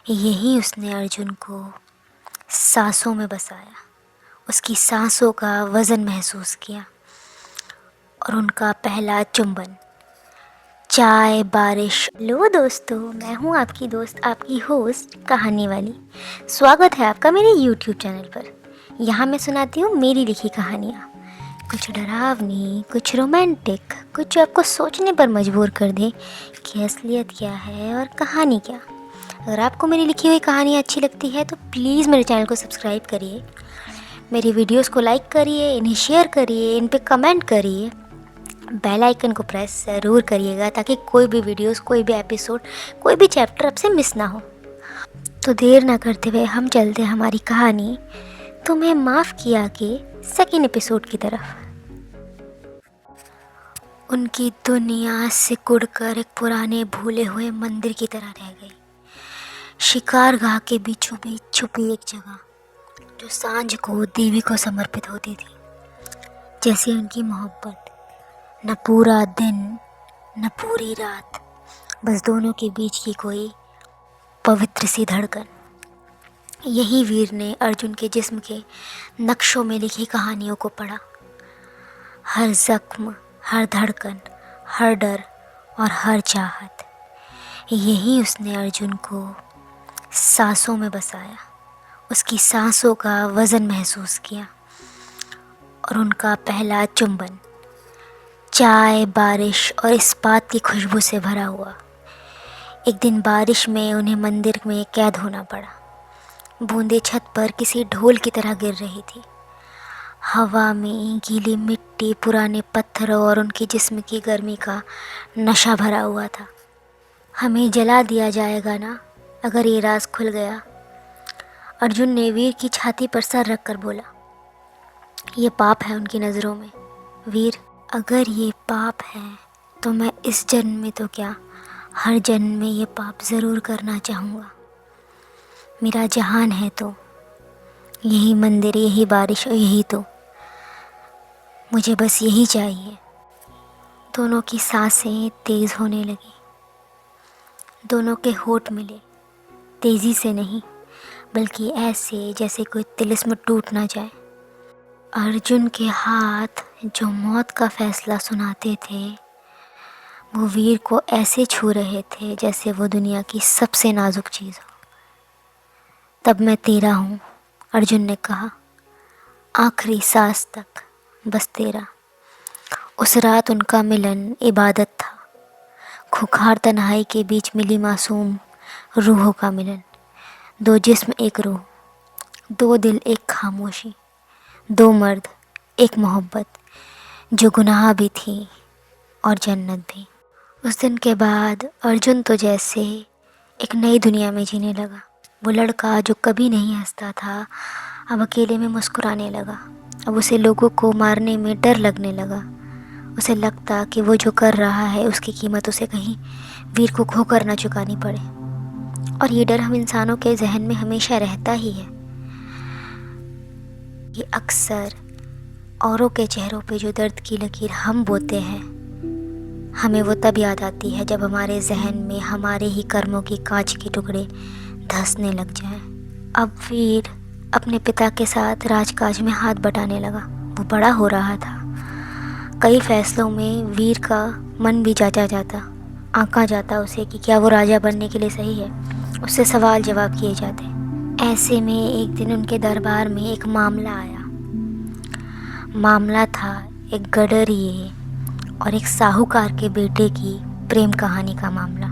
यही उसने अर्जुन को सांसों में बसाया, उसकी सांसों का वज़न महसूस किया और उनका पहला चुंबन। चाय बारिश। लो दोस्तों, मैं हूँ आपकी दोस्त, आपकी होस्ट कहानी वाली। स्वागत है आपका मेरे YouTube चैनल पर। यहाँ मैं सुनाती हूँ मेरी लिखी कहानियाँ, कुछ डरावनी, कुछ रोमांटिक, कुछ आपको सोचने पर मजबूर कर दे कि असलियत क्या है और कहानी क्या। अगर आपको मेरी लिखी हुई कहानी अच्छी लगती है तो प्लीज़ मेरे चैनल को सब्सक्राइब करिए, मेरी वीडियोस को लाइक करिए, इन्हें शेयर करिए, इन पे कमेंट करिए, बेल आइकन को प्रेस ज़रूर करिएगा ताकि कोई भी वीडियोस, कोई भी एपिसोड, कोई भी चैप्टर आपसे मिस ना हो। तो देर ना करते हुए हम चलते हैं हमारी कहानी तुम्हें माफ़ किया के सेकेंड एपिसोड की तरफ। उनकी दुनिया सिकुड़कर एक पुराने भूले हुए मंदिर की तरह रह गई। शिकारगाह के बीचों बीच छुपी एक जगह जो सांझ को देवी को समर्पित होती थी। जैसे उनकी मोहब्बत, न पूरा दिन न पूरी रात, बस दोनों के बीच की कोई पवित्र सी धड़कन। यही वीर ने अर्जुन के जिस्म के नक्शों में लिखी कहानियों को पढ़ा। हर जख्म, हर धड़कन, हर डर और हर चाहत। यही उसने अर्जुन को सांसों में बसाया, उसकी सांसों का वज़न महसूस किया और उनका पहला चुंबन चाय, बारिश और इस्पात की खुशबू से भरा हुआ। एक दिन बारिश में उन्हें मंदिर में कैद होना पड़ा। बूंदें छत पर किसी ढोल की तरह गिर रही थी। हवा में गीली मिट्टी, पुराने पत्थरों और उनके जिस्म की गर्मी का नशा भरा हुआ था। हमें जला दिया जाएगा ना अगर ये राज खुल गया, अर्जुन ने वीर की छाती पर सर रख कर बोला। ये पाप है उनकी नज़रों में। वीर, अगर ये पाप है तो मैं इस जन्म में तो क्या, हर जन्म में ये पाप ज़रूर करना चाहूँगा। मेरा जहान है तो यही मंदिर, यही बारिश और यही तो, मुझे बस यही चाहिए। दोनों की सांसें तेज़ होने लगी। दोनों के होठ मिले, तेज़ी से नहीं बल्कि ऐसे जैसे कोई तिलिस्म टूट ना जाए। अर्जुन के हाथ जो मौत का फैसला सुनाते थे वो वीर को ऐसे छू रहे थे जैसे वो दुनिया की सबसे नाजुक चीज़ हो। तब मैं तेरा हूँ, अर्जुन ने कहा, आखिरी सांस तक बस तेरा। उस रात उनका मिलन इबादत था। खुखार तन्हाई के बीच मिली मासूम रूहों का मिलन। दो जिस्म एक रूह, दो दिल एक खामोशी, दो मर्द एक मोहब्बत जो गुनाह भी थी और जन्नत भी। उस दिन के बाद अर्जुन तो जैसे एक नई दुनिया में जीने लगा। वो लड़का जो कभी नहीं हंसता था अब अकेले में मुस्कुराने लगा। अब उसे लोगों को मारने में डर लगने लगा। उसे लगता कि वो जो कर रहा है उसकी कीमत उसे कहीं वीर को खोकर ना चुकानी पड़े। और ये डर हम इंसानों के जहन में हमेशा रहता ही है। ये अक्सर औरों के चेहरों पे जो दर्द की लकीर हम बोते हैं, हमें वो तब याद आती है जब हमारे जहन में हमारे ही कर्मों की कांच के टुकड़े धंसने लग जाएं। अब वीर अपने पिता के साथ राजकाज में हाथ बटाने लगा। वो बड़ा हो रहा था। कई फैसलों में वीर का मन भी जाता, आंका जाता उसे कि क्या वो राजा बनने के लिए सही है। उससे सवाल जवाब किए जाते। ऐसे में एक दिन उनके दरबार में एक मामला आया। मामला था एक गडरिये और एक साहूकार के बेटे की प्रेम कहानी का मामला।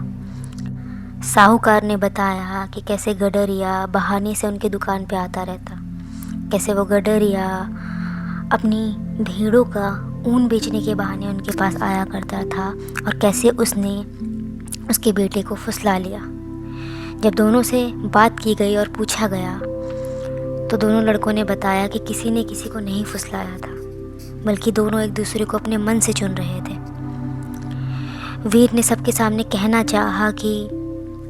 साहूकार ने बताया कि कैसे गडरिया बहाने से उनके दुकान पे आता रहता, कैसे वो गडरिया अपनी भेड़ों का ऊन बेचने के बहाने उनके पास आया करता था और कैसे उसने उसके बेटे को फुसला लिया। जब दोनों से बात की गई और पूछा गया तो दोनों लड़कों ने बताया कि किसी ने किसी को नहीं फुसलाया था, बल्कि दोनों एक दूसरे को अपने मन से चुन रहे थे। वीर ने सबके सामने कहना चाहा कि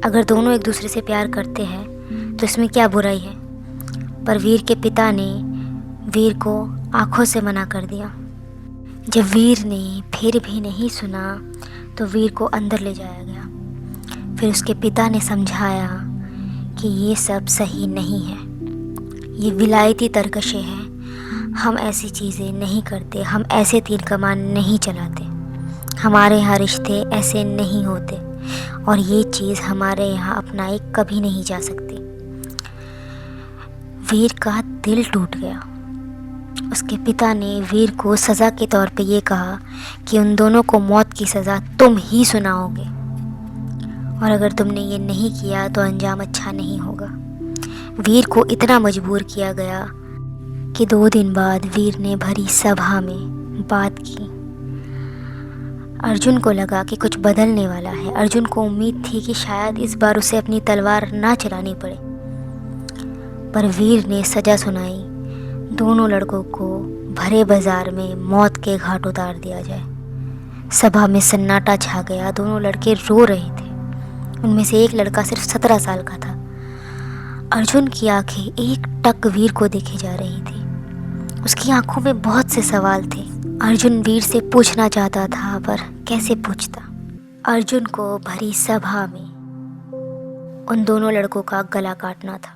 अगर दोनों एक दूसरे से प्यार करते हैं तो इसमें क्या बुराई है, पर वीर के पिता ने वीर को आंखों से मना कर दिया। जब वीर ने फिर भी नहीं सुना तो वीर को अंदर ले जाया गया। फिर उसके पिता ने समझाया कि कि ये सब सही नहीं है, ये विलायती तरकशें हैं, हम ऐसी चीज़ें नहीं करते, हम ऐसे तीर कमान नहीं चलाते, हमारे यहाँ रिश्ते ऐसे नहीं होते और ये चीज़ हमारे यहाँ अपनाई कभी नहीं जा सकती। वीर का दिल टूट गया। उसके पिता ने वीर को सज़ा के तौर पे ये कहा कि उन दोनों को मौत की सज़ा तुम ही सुनाओगे और अगर तुमने ये नहीं किया तो अंजाम अच्छा नहीं होगा। वीर को इतना मजबूर किया गया कि 2 दिन बाद वीर ने भरी सभा में बात की। अर्जुन को लगा कि कुछ बदलने वाला है। अर्जुन को उम्मीद थी कि शायद इस बार उसे अपनी तलवार ना चलानी पड़े, पर वीर ने सज़ा सुनाई। दोनों लड़कों को भरे बाजार में मौत के घाट उतार दिया जाए। सभा में सन्नाटा छा गया। दोनों लड़के रो रहे थे। उनमें से एक लड़का सिर्फ 17 साल का था। अर्जुन की आंखें एक टक वीर को देखे जा रही थी। उसकी आंखों में बहुत से सवाल थे। अर्जुन वीर से पूछना चाहता था, पर कैसे पूछता। अर्जुन को भरी सभा में उन दोनों लड़कों का गला काटना था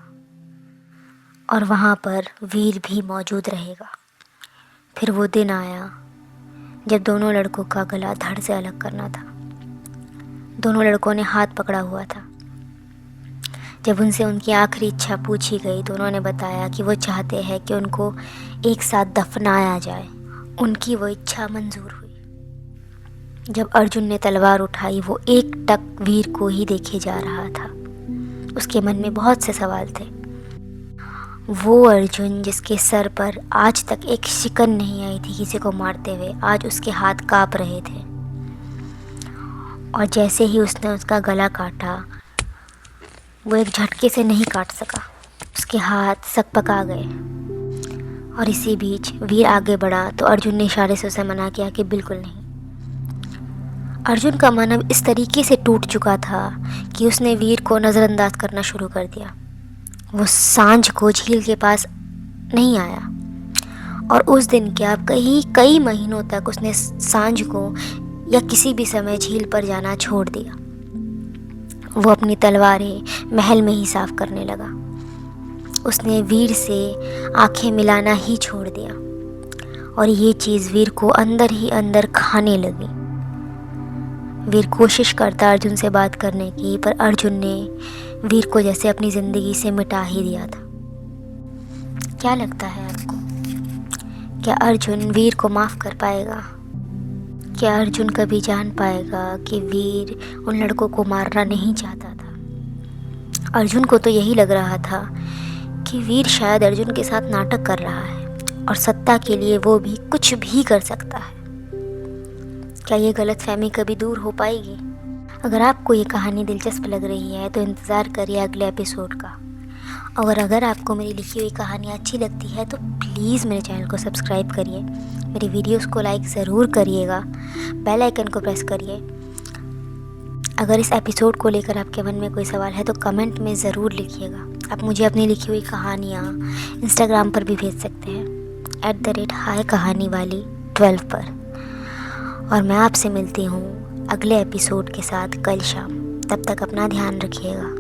और वहाँ पर वीर भी मौजूद रहेगा। फिर वो दिन आया जब दोनों लड़कों का गला धड़ से अलग करना था। दोनों लड़कों ने हाथ पकड़ा हुआ था। जब उनसे उनकी आखिरी इच्छा पूछी गई तो उन्होंने बताया कि वो चाहते हैं कि उनको एक साथ दफनाया जाए। उनकी वो इच्छा मंजूर हुई। जब अर्जुन ने तलवार उठाई वो एक टक वीर को ही देखे जा रहा था। उसके मन में बहुत से सवाल थे। वो अर्जुन जिसके सर पर आज तक एक शिकन नहीं आई थी किसी को मारते हुए, आज उसके हाथ काँप रहे थे और जैसे ही उसने उसका गला काटा वो एक झटके से नहीं काट सका। उसके हाथ सकपका गए और इसी बीच वीर आगे बढ़ा तो अर्जुन ने इशारे से उसे मना किया कि बिल्कुल नहीं। अर्जुन का मन अब इस तरीके से टूट चुका था कि उसने वीर को नज़रअंदाज करना शुरू कर दिया। वो सांझ को झील के पास नहीं आया और उस दिन क्या कई महीनों तक उसने सांझ को या किसी भी समय झील पर जाना छोड़ दिया। वो अपनी तलवारें महल में ही साफ करने लगा। उसने वीर से आंखें मिलाना ही छोड़ दिया और ये चीज़ वीर को अंदर ही अंदर खाने लगी। वीर कोशिश करता अर्जुन से बात करने की, पर अर्जुन ने वीर को जैसे अपनी ज़िंदगी से मिटा ही दिया था। क्या लगता है आपको? क्या अर्जुन वीर को माफ़ कर पाएगा? क्या अर्जुन कभी जान पाएगा कि वीर उन लड़कों को मारना नहीं चाहता था? अर्जुन को तो यही लग रहा था कि वीर शायद अर्जुन के साथ नाटक कर रहा है और सत्ता के लिए वो भी कुछ भी कर सकता है। क्या ये गलतफहमी कभी दूर हो पाएगी? अगर आपको ये कहानी दिलचस्प लग रही है तो इंतज़ार करिए अगले एपिसोड का। और अगर आपको मेरी लिखी हुई कहानी अच्छी लगती है तो प्लीज़ मेरे चैनल को सब्सक्राइब करिए, मेरी वीडियोस को लाइक ज़रूर करिएगा, बेल आइकन को प्रेस करिए। अगर इस एपिसोड को लेकर आपके मन में कोई सवाल है तो कमेंट में ज़रूर लिखिएगा। आप मुझे अपनी लिखी हुई कहानियाँ इंस्टाग्राम पर भी भेज सकते हैं @HiKahaniwali12 पर। और मैं आपसे मिलती हूँ अगले एपिसोड के साथ कल शाम। तब तक अपना ध्यान रखिएगा।